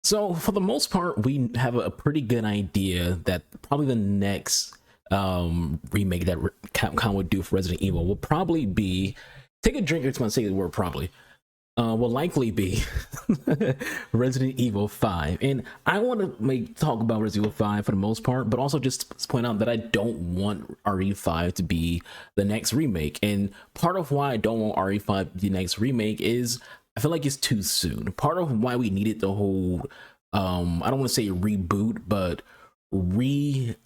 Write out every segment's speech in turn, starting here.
So for the most part, we have a pretty good idea that probably the next remake that Capcom would do for Resident Evil will probably be, take a drink, it's gonna say the word probably, will likely be Resident Evil 5. And I want to talk about Resident Evil 5 for the most part, but also just point out that I don't want RE5 to be the next remake. And part of why I don't want RE5 to be the next remake is I feel like it's too soon. Part of why we needed the whole I don't want to say reboot, but recreation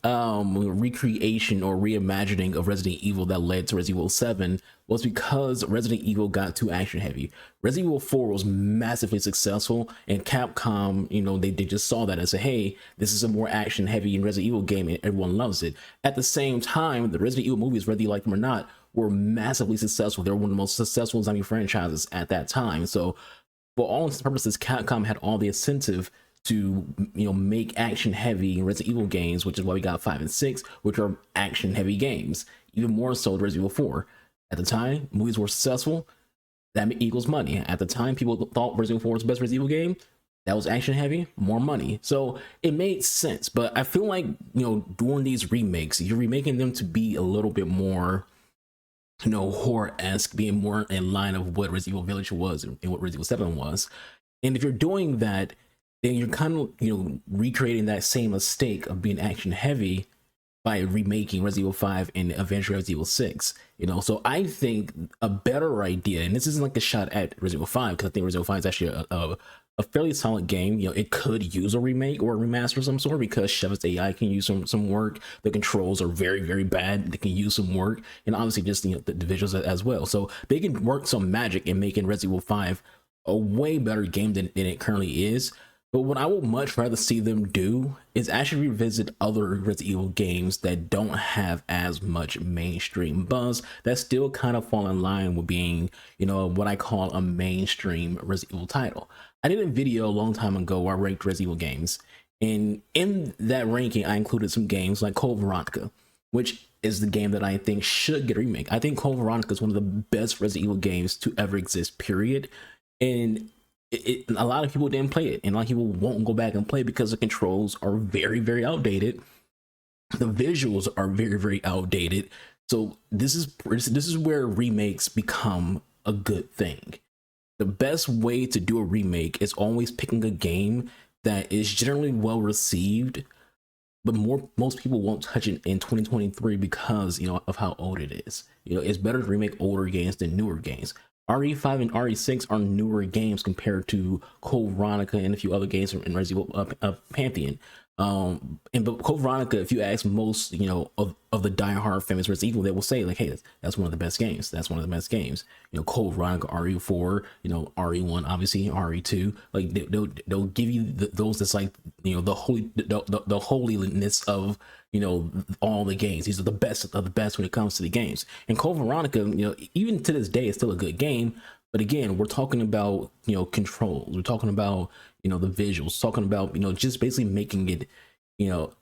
or reimagining of Resident Evil that led to Resident Evil 7 was because Resident Evil got too action heavy. Resident Evil 4 was massively successful, and Capcom, they just saw that and said, hey, this is a more action heavy Resident Evil game and everyone loves it. At the same time, the Resident Evil movies, whether you like them or not, were massively successful. They were one of the most successful zombie franchises at that time. So for all intents and purposes, Capcom had all the incentive to make action heavy Resident Evil games, which is why we got 5 and 6, which are action heavy games. Even more so than Resident Evil 4. At the time, movies were successful. That equals money. At the time, people thought Resident Evil 4 was the best Resident Evil game. That was action heavy, more money. So it made sense. But I feel like doing these remakes, you're remaking them to be a little bit more horror-esque, being more in line of what Resident Evil Village was and what Resident Evil 7 was. And if you're doing that, then you're kind of recreating that same mistake of being action heavy by remaking Resident Evil 5 and eventually Resident Evil 6. So I think a better idea, and this isn't like a shot at Resident Evil 5, because I think Resident Evil 5 is actually a fairly solid game. It could use a remake or a remaster of some sort, because Chef's AI can use some work. The controls are very, very bad. They can use some work, and obviously just the visuals as well. So they can work some magic in making Resident Evil 5 a way better game than it currently is. But what I would much rather see them do is actually revisit other Resident Evil games that don't have as much mainstream buzz, that still kind of fall in line with being, what I call a mainstream Resident Evil title. I did a video a long time ago where I ranked Resident Evil games, and in that ranking, I included some games like Code Veronica, which is the game that I think should get a remake. I think Code Veronica is one of the best Resident Evil games to ever exist, period. And a lot of people didn't play it, and a lot of people won't go back and play because the controls are very, very outdated. The visuals are very, very outdated. So this is where remakes become a good thing. The best way to do a remake is always picking a game that is generally well received, but most people won't touch it in 2023 because of how old it is. It's better to remake older games than newer games. RE5 and RE6 are newer games compared to Code Veronica and a few other games from Resident Evil Pantheon. But Code Veronica, if you ask most, of the diehard famous Resident Evil, they will say like, hey, that's one of the best games. That's one of the best games. Code Veronica, RE4, RE1, obviously RE2. Like they'll give you those that's like, the holiness of all the games. These are the best of the best when it comes to the games. And Code Veronica, even to this day, is still a good game. But again, we're talking about controls. We're talking about the visuals. Talking about just basically making it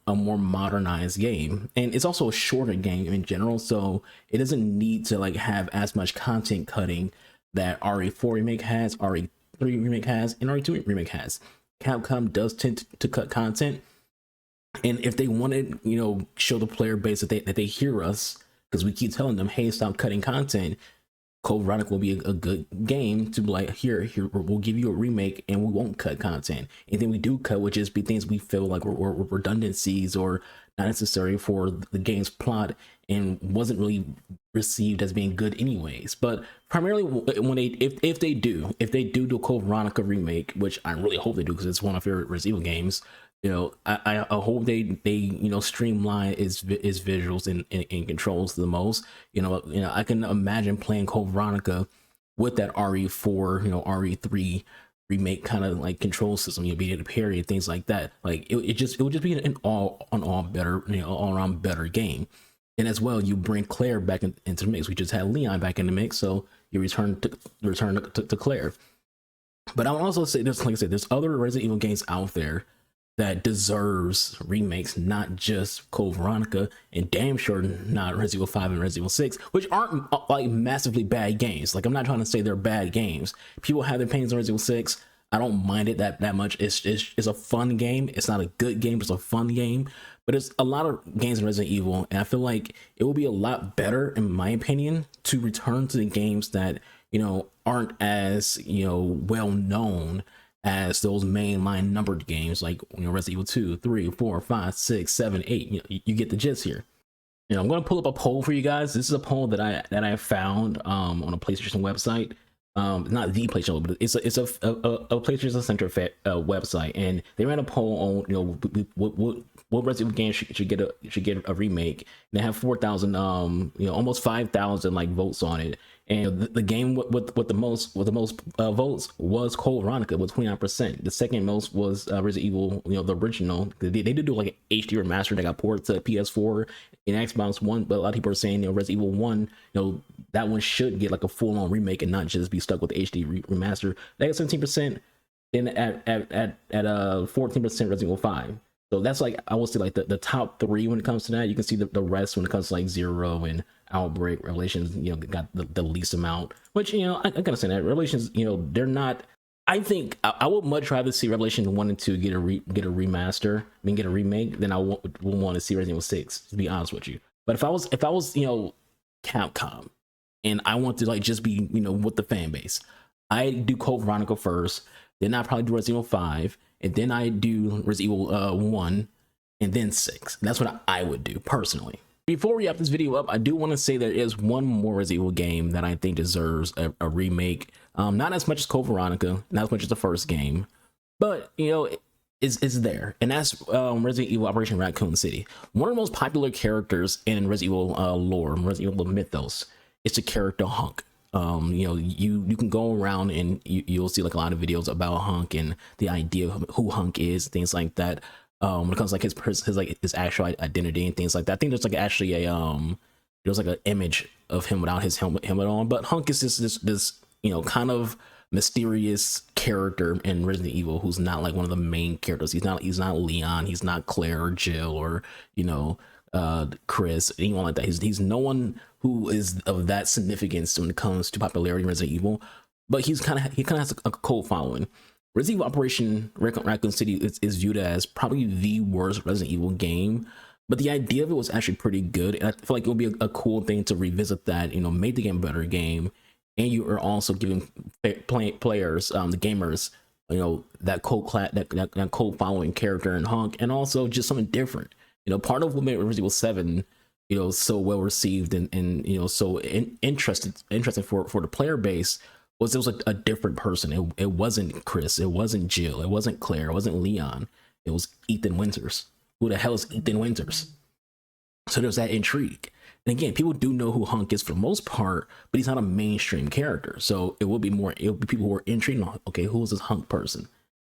a more modernized game. And it's also a shorter game in general, so it doesn't need to like have as much content cutting that RE4 remake has, RE3 remake has, and RE2 remake has. Capcom does tend to cut content. And if they wanted, show the player base that they hear us, because we keep telling them, hey, stop cutting content, Code Veronica will be a good game to be like, here, we'll give you a remake and we won't cut content. Anything we do cut would just be things we feel like were redundancies or not necessary for the game's plot and wasn't really received as being good anyways. But primarily when if they do a Code Veronica remake, which I really hope they do because it's one of my favorite Resident Evil games, I hope they streamline its visuals and controls the most. I can imagine playing Code Veronica with that RE4, RE3 remake kind of like control system. You'll be able to parry and things like that. Like it would just be an all better, all around better game. And as well, you bring Claire back into the mix. We just had Leon back in the mix, so you return to Claire. But I would also say, like I said, there's other Resident Evil games out there that deserves remakes, not just Code Veronica, and damn sure not Resident Evil 5 and Resident Evil 6, which aren't like massively bad games. Like, I'm not trying to say they're bad games. People have their opinions on Resident Evil 6. I don't mind it that much. It's a fun game. It's not a good game, it's a fun game. But there's a lot of games in Resident Evil, and I feel like it will be a lot better, in my opinion, to return to the games that, you know, aren't as, you know, well known as those mainline numbered games like, you know, Resident Evil 2, 3, 4, 5, 6, 7, 8. You know, you get the gist here. You know, I'm gonna pull up a poll for you guys. This is a poll that I found on a PlayStation website. Not the PlayStation, but it's a PlayStation Center website, and they ran a poll on, you know, what Resident Evil game should get a remake. And they have 4,000 you know, almost 5,000 like votes on it. And the game with the most votes was Code Veronica with 29%. The second most was Resident Evil, you know, the original. They did do like an HD remaster that got ported to PS4 and Xbox One, but a lot of people are saying, you know, Resident Evil 1, you know, that one should get like a full-on remake and not just be stuck with the HD remaster. They got 17%. Then at 14% Resident Evil 5. So that's like, I would say like the top three when it comes to that. You can see the rest when it comes to like Zero and Outbreak. Revelations, you know, got the least amount, which, you know, I gotta say that Revelations, you know, they're not. I think I would much rather see Revelation 1 and 2 get a remaster, I mean get a remake, than I would want to see Resident Evil 6, to be honest with you. But if I was, you know, Capcom, and I want to like just be, you know, with the fan base, I do Code Veronica first, then I probably do Resident Evil 5, and then I do Resident Evil 1, and then 6. That's what I would do personally. Before we wrap this video up, I do want to say there is one more Resident Evil game that I think deserves a remake. Not as much as Code Veronica, not as much as the first game, but, you know, it's there, and that's Resident Evil Operation Raccoon City. One of the most popular characters in Resident Evil lore, Resident Evil mythos, is the character Hunk. You know, you can go around and you'll see like a lot of videos about Hunk and the idea of who Hunk is, things like that. When it comes to like his actual identity and things like that. I think there's like actually there's like an image of him without his helmet on. But Hunk is this you know, kind of mysterious character in Resident Evil who's not like one of the main characters. He's not Leon, he's not Claire or Jill or, you know, Chris, anyone like that. He's no one who is of that significance when it comes to popularity in Resident Evil, but he kind of has a cult following. Resident Evil Operation Raccoon City is viewed as probably the worst Resident Evil game, but the idea of it was actually pretty good, and I feel like it would be a cool thing to revisit that, you know, make the game a better game, and you are also giving players, the gamers, you know, that cult following character in Hunk, and also just something different. You know, part of what made Resident Evil 7, you know, so well received and you know, so interesting for the player base was it was a different person. It wasn't Chris, it wasn't Jill, it wasn't Claire, it wasn't Leon, it was Ethan Winters. Who the hell is Ethan Winters? So there's that intrigue. And again, people do know who Hunk is for the most part, but he's not a mainstream character. So it will be people who are intrigued on, okay, who is this Hunk person?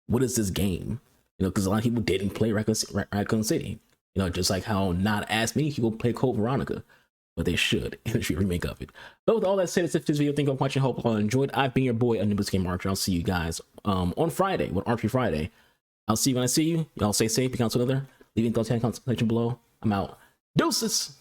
What is this game? You know, because a lot of people didn't play Raccoon City. You know, just like how not as many people play Code Veronica, but they should. It should remake of it. But with all that said, it's this video. Thank you for watching. Hope you all enjoyed. I've been your boy, Anubis Game Archer. I'll see you guys on Friday with Archery Friday. I'll see you when I see you. Y'all stay safe. Be count to another. Leaving thoughts and comments below. I'm out. Deuces.